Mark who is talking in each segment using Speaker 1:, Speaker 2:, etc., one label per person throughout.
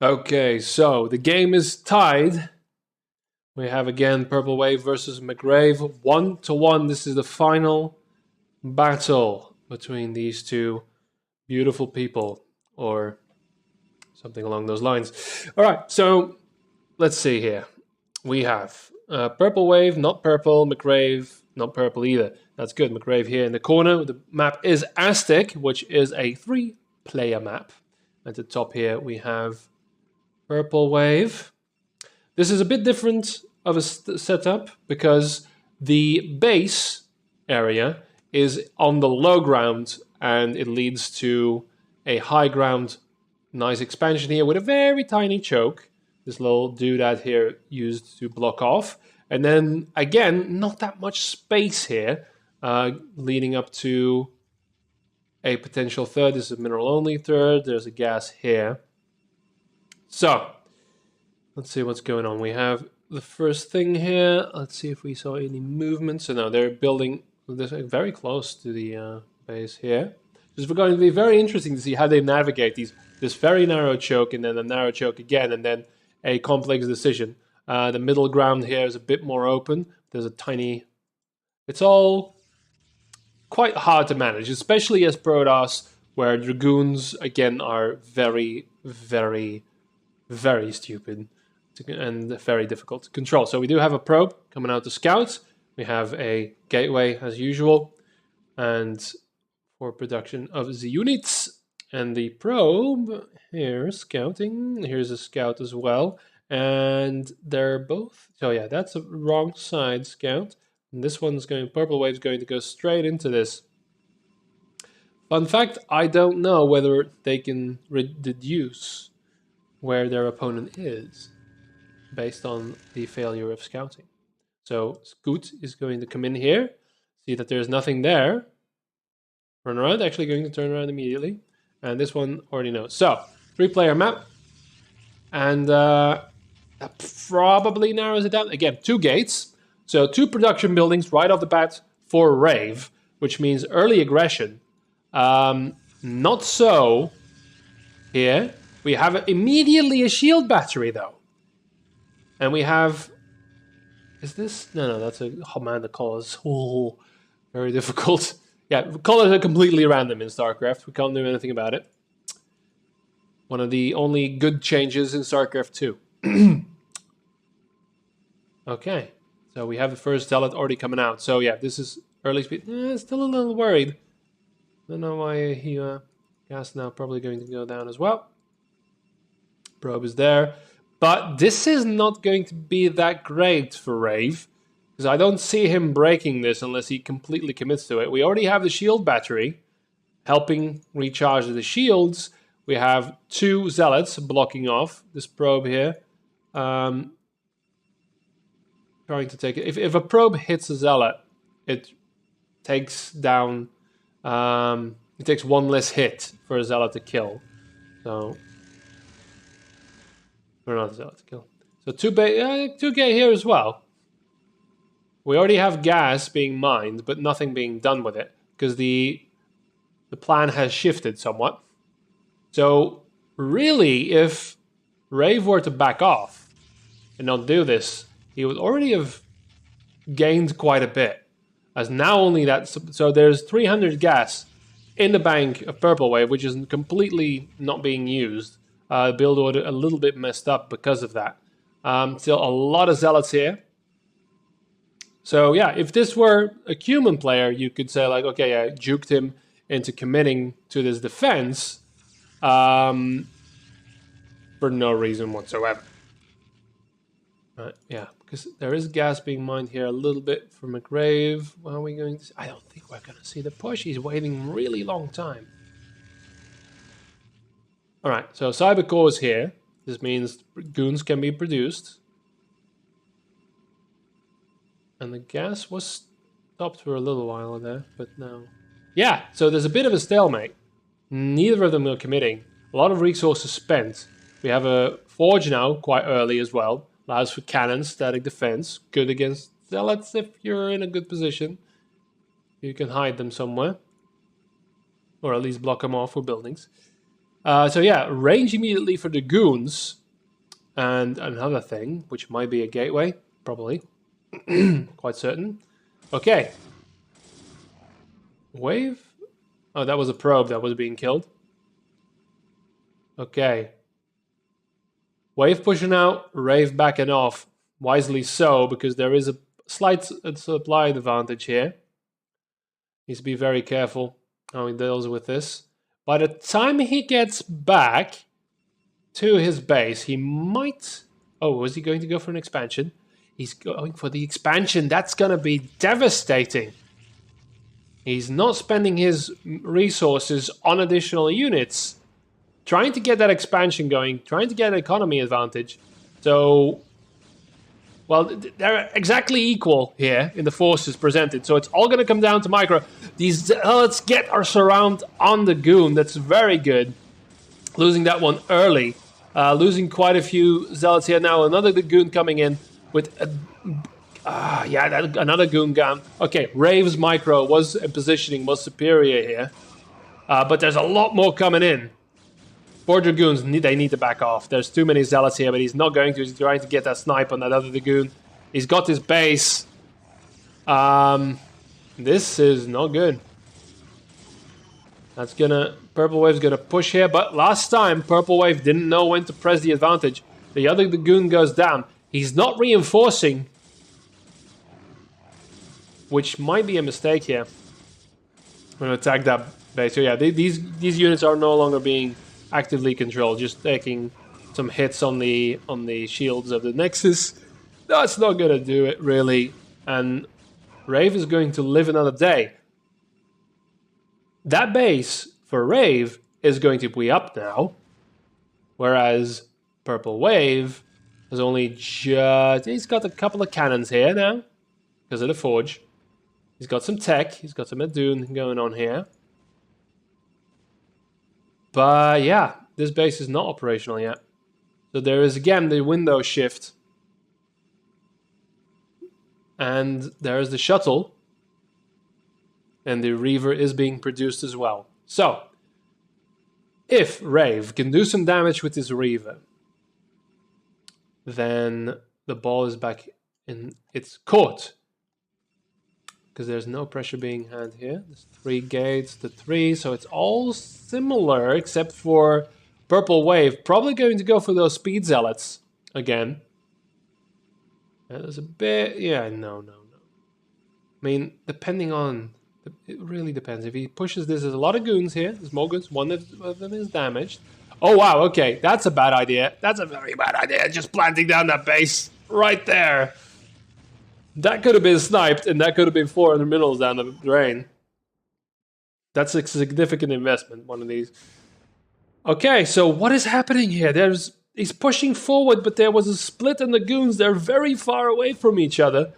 Speaker 1: Okay, so the game is tied. We have again PurpleWave versus McRave, 1-1. This is the final battle between these two beautiful people, or something along those lines. All right, so let's see here. We have PurpleWave, not purple, McRave, not purple either. That's good. McRave here in the corner. The map is AIST, which is a 3-player map. At the top here, we have PurpleWave. This is a bit different of a setup because the base area is on the low ground and it leads to a high ground. Nice expansion here with a very tiny choke. This little doodad here used to block off. And then again, not that much space here, leading up to a potential third. This is a mineral only third. There's a gas here. So let's see what's going on. We have the first thing here. Let's see if we saw any movement. So no, they're building this very close to the base here. It's going to be very interesting to see how they navigate this very narrow choke and then a narrow choke again and then a complex decision. The middle ground here is a bit more open. There's a tiny... It's all quite hard to manage, especially as Protoss, where Dragoons, again, are very, very, very stupid and very difficult to control. So we do have a probe coming out to scout. We have a gateway as usual. And for production of the units. And the probe here, scouting. Here's a scout as well. And they're both... So yeah, that's a wrong side scout. And this one's going... PurpleWave's going to go straight into this. Fun fact, I don't know whether they can deduce where their opponent is based on the failure of scouting. So Scoot is going to come in here, see that there's nothing there. Run around, actually going to turn around immediately. And this one already knows. So, 3-player map. And that probably narrows it down. Again, 2 gates. So 2 production buildings right off the bat for Rave, which means early aggression. Not so here. We have immediately a shield battery, though. And we have... Is this... No, that's a... Oh, man, the colors. Oh, very difficult. Yeah, colors are completely random in Starcraft. We can't do anything about it. One of the only good changes in Starcraft 2. Okay, so we have the first Zealot already coming out. So yeah, this is early speed. Still a little worried. Don't know why he... gas now probably going to go down as well. Probe is there. But this is not going to be that great for Rave. Because I don't see him breaking this unless he completely commits to it. We already have the shield battery helping recharge the shields. We have 2 Zealots blocking off this probe here. Trying to take it. If a probe hits a Zealot, it takes down... it takes 1 less hit for a Zealot to kill. So... Or not a Zealot to kill. So 2 gate here as well. We already have gas being mined, but nothing being done with it. Because the plan has shifted somewhat. So, really, if Rave were to back off and not do this, he would already have gained quite a bit. As now only that... So there's 300 gas in the bank of PurpleWave, which is completely not being used. Build order a little bit messed up because of that. Still a lot of Zealots here. So yeah, if this were a human player, you could say like, okay, I juked him into committing to this defense for no reason whatsoever. Yeah, because there is gas being mined here a little bit for McRave. What are we going to see? I don't think we're going to see the push. He's waiting a really long time. All right, so Cybercore is here. This means goons can be produced. And the gas was stopped for a little while there, but no. Yeah, so there's a bit of a stalemate. Neither of them are committing. A lot of resources spent. We have a forge now, quite early as well. Allows for cannons, static defense. Good against Zealots if you're in a good position. You can hide them somewhere. Or at least block them off with buildings. So yeah, range immediately for the goons. And another thing, which might be a gateway, probably. Quite certain. Okay. Wave? Oh, that was a probe that was being killed. Okay. Wave pushing out, Rave backing off. Wisely so, because there is a slight supply advantage here. Needs to be very careful how he deals with this. By the time he gets back to his base, he might... Oh, was he going to go for an expansion? He's going for the expansion. That's going to be devastating. He's not spending his resources on additional units. Trying to get that expansion going, trying to get an economy advantage. So, well, they're exactly equal here in the forces presented. So it's all going to come down to micro. These let's get our surround on the goon. That's very good. Losing that one early. Losing quite a few zealots here. Now another goon coming in with another goon gone. Okay, Rave's micro was positioning was superior here. But there's a lot more coming in. Four Dragoons, they need to back off. There's too many zealots here, but he's not going to. He's trying to get that snipe on that other Dragoon. He's got his base. This is not good. That's gonna... PurpleWave's gonna push here, but last time PurpleWave didn't know when to press the advantage. The other Dragoon goes down. He's not reinforcing, which might be a mistake here. I'm gonna attack that base. So yeah, these units are no longer being actively controlled, just taking some hits on the shields of the Nexus. That's not gonna do it really, and Rave is going to live another day. That base for Rave is going to be up now, whereas PurpleWave has only just... He's got a couple of cannons here now because of the forge. He's got some tech. He's got some Adun going on here. But yeah, this base is not operational yet. So there is again the window shift. And there is the shuttle. And the Reaver is being produced as well. So, if Rave can do some damage with his Reaver, then the ball is back in its court. Because there's no pressure being had here. There's 3 gates, the 3, so it's all similar except for PurpleWave. Probably going to go for those speed zealots again. There's a bit... Yeah, no. I mean, depending on... It really depends. If he pushes this, there's a lot of goons here. There's more goons. One of them is damaged. Oh, wow, okay. That's a bad idea. That's a very bad idea. Just planting down that base right there. That could have been sniped, and that could have been 400 minerals down the drain. That's a significant investment, one of these. Okay, so what is happening here? He's pushing forward, but there was a split in the goons. They're very far away from each other.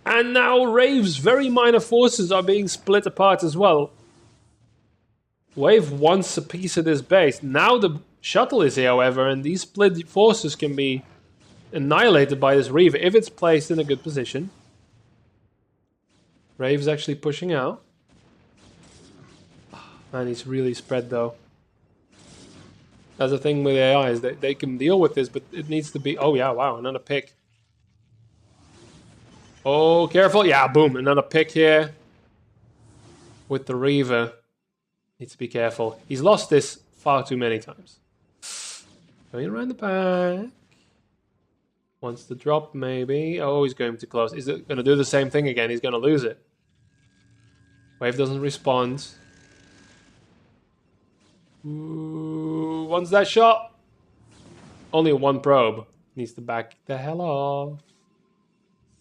Speaker 1: And now Rave's very minor forces are being split apart as well. Wave wants a piece of this base. Now the shuttle is here, however, and these split forces can be annihilated by this Reaver if it's placed in a good position. Rave's actually pushing out. Man, he's really spread though. That's the thing with AI, is that they can deal with this, but it needs to be... Oh yeah, wow, another pick. Oh, careful. Yeah, boom. Another pick here. With the Reaver. Needs to be careful. He's lost this far too many times. Going around the back. Wants to drop, maybe. Oh, he's going too close. He's going to do the same thing again. He's going to lose it. Wave doesn't respond. Ooh, wants that shot. Only one probe. Needs to back the hell off.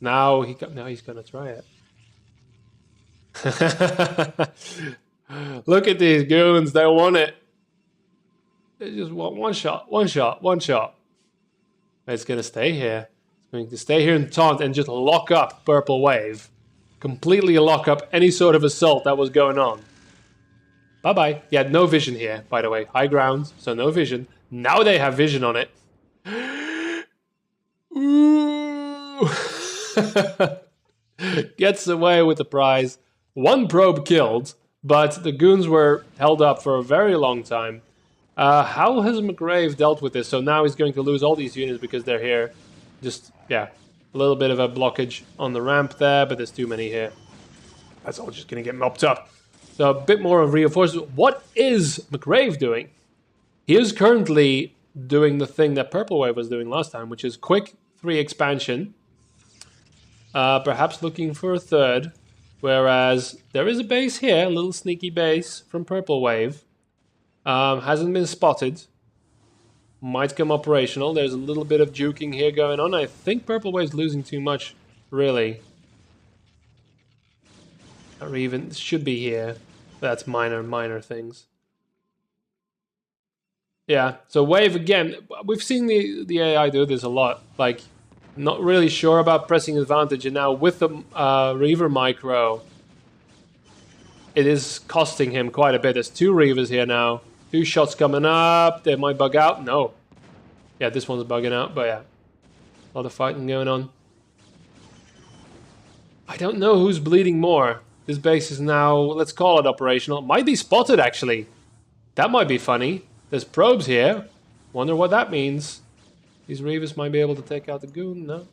Speaker 1: Now he's gonna try it. Look at these goons, they want it. They just want one shot. It's gonna stay here. It's going to stay here and taunt and just lock up PurpleWave. Completely lock up any sort of assault that was going on. Bye-bye. He had no vision here, by the way. High ground, so no vision. Now they have vision on it. Ooh. Gets away with the prize. 1 probe killed, but the goons were held up for a very long time. How has McRave dealt with this? So now he's going to lose all these units because they're here. Just, yeah, a little bit of a blockage on the ramp there, but there's too many here. That's all just going to get mopped up. So a bit more of reinforcement. What is McRave doing? He is currently doing the thing that PurpleWave was doing last time, which is quick 3 expansion. Perhaps looking for a third. Whereas there is a base here, a little sneaky base from PurpleWave. Hasn't been spotted. Might come operational. There's a little bit of juking here going on. I think PurpleWave's losing too much, really. Or even, should be here. That's minor things. Yeah, so Wave again, we've seen the AI do this a lot. Like, not really sure about pressing advantage, and now with the Reaver Micro, it is costing him quite a bit. There's 2 Reavers here now. 2 shots coming up. They might bug out. No. Yeah, this one's bugging out, but yeah. A lot of fighting going on. I don't know who's bleeding more. This base is now, let's call it operational. Might be spotted, actually. That might be funny. There's probes here. Wonder what that means. These Reavers might be able to take out the goon. No. At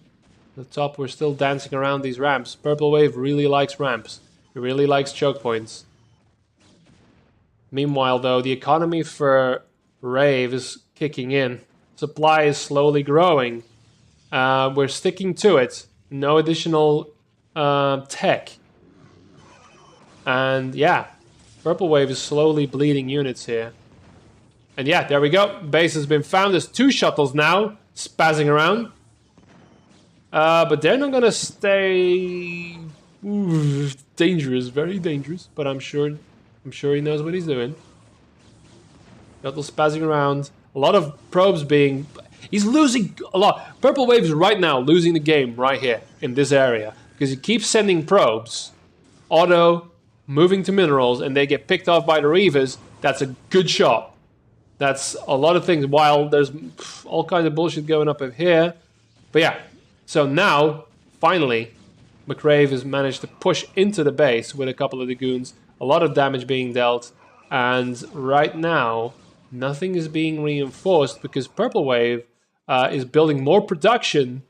Speaker 1: the top, we're still dancing around these ramps. PurpleWave really likes ramps. He really likes choke points. Meanwhile, though, the economy for Rave is kicking in. Supply is slowly growing. We're sticking to it. No additional tech. And yeah, PurpleWave is slowly bleeding units here. And yeah, there we go. Base has been found. There's 2 shuttles now, spazzing around. But they're not gonna stay... Ooh, dangerous, very dangerous. But I'm sure he knows what he's doing. Shuttle spazzing around. A lot of probes being... He's losing a lot. PurpleWave is right now losing the game right here in this area. Because he keeps sending probes. Auto, moving to minerals, and they get picked off by the Reavers. That's a good shot. That's a lot of things, while there's all kinds of bullshit going up here. But yeah, so now, finally, McRave has managed to push into the base with a couple of the goons. A lot of damage being dealt. And right now, nothing is being reinforced because PurpleWave is building more production,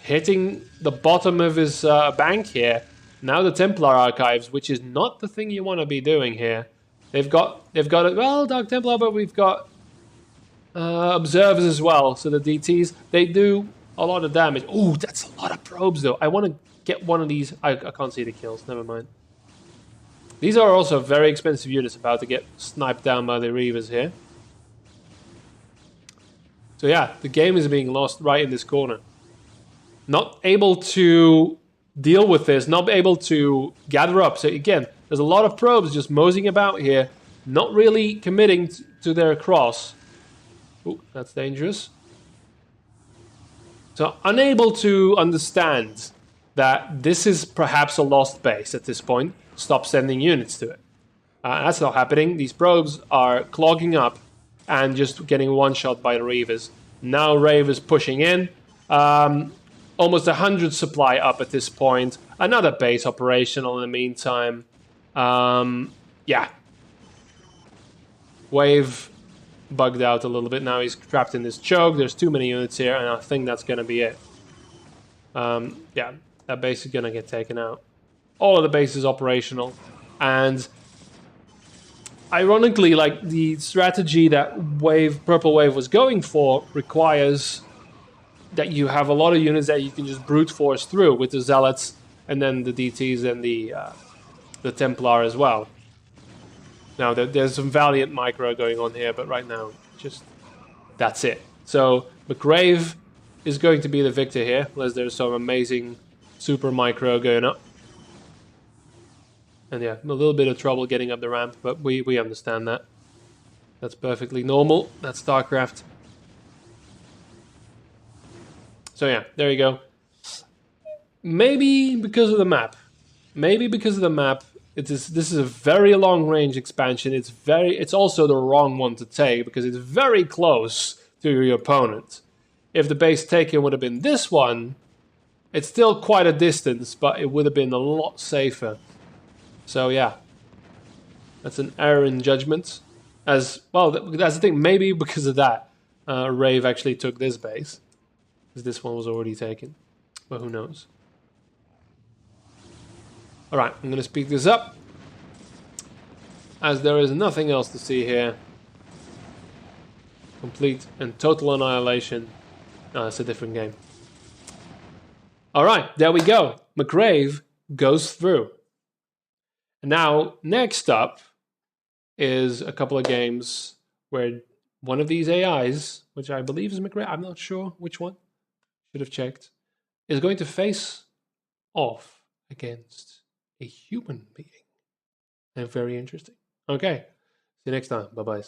Speaker 1: hitting the bottom of his bank here. Now the Templar Archives, which is not the thing you want to be doing here. They've got it. Well, Dark Templar, but we've got observers as well. So the DTs, they do a lot of damage. Ooh, that's a lot of probes though. I want to get one of these. I can't see the kills. Never mind. These are also very expensive units about to get sniped down by the Reavers here. So yeah, the game is being lost right in this corner. Not able to deal with this, not able to gather up. So again, there's a lot of probes just moseying about here, not really committing to their cross. Ooh, that's dangerous. So unable to understand that this is perhaps a lost base at this point. Stop sending units to it. That's not happening. These probes are clogging up and just getting one-shot by the Reavers. Now Rave is pushing in. Almost 100 supply up at this point. Another base operational in the meantime. Yeah. Wave bugged out a little bit. Now he's trapped in this choke. There's too many units here, and I think that's going to be it. Yeah, that base is going to get taken out. All of the bases operational. And ironically, like the strategy that PurpleWave was going for requires that you have a lot of units that you can just brute force through with the Zealots and then the DTs and the Templar as well. Now, there's some Valiant micro going on here, but right now, just that's it. So, McRave is going to be the victor here, unless there's some amazing super micro going up. And yeah, a little bit of trouble getting up the ramp, but we understand that. That's perfectly normal. That's Starcraft. So yeah, there you go. Maybe because of the map. Maybe because of the map. This is a very long range expansion. It's also the wrong one to take because it's very close to your opponent. If the base taken would have been this one, it's still quite a distance, but it would have been a lot safer. So yeah, that's an error in judgment. As well, that's the thing. Maybe because of that, Rave actually took this base, because this one was already taken. But who knows? All right, I'm going to speed this up, as there is nothing else to see here. Complete and total annihilation. No, it's a different game. All right, there we go. McRave goes through. Now, next up is a couple of games where one of these AIs, which I believe is McRave, I'm not sure which one, should have checked, is going to face off against a human being. And very interesting. Okay, see you next time. Bye-bye.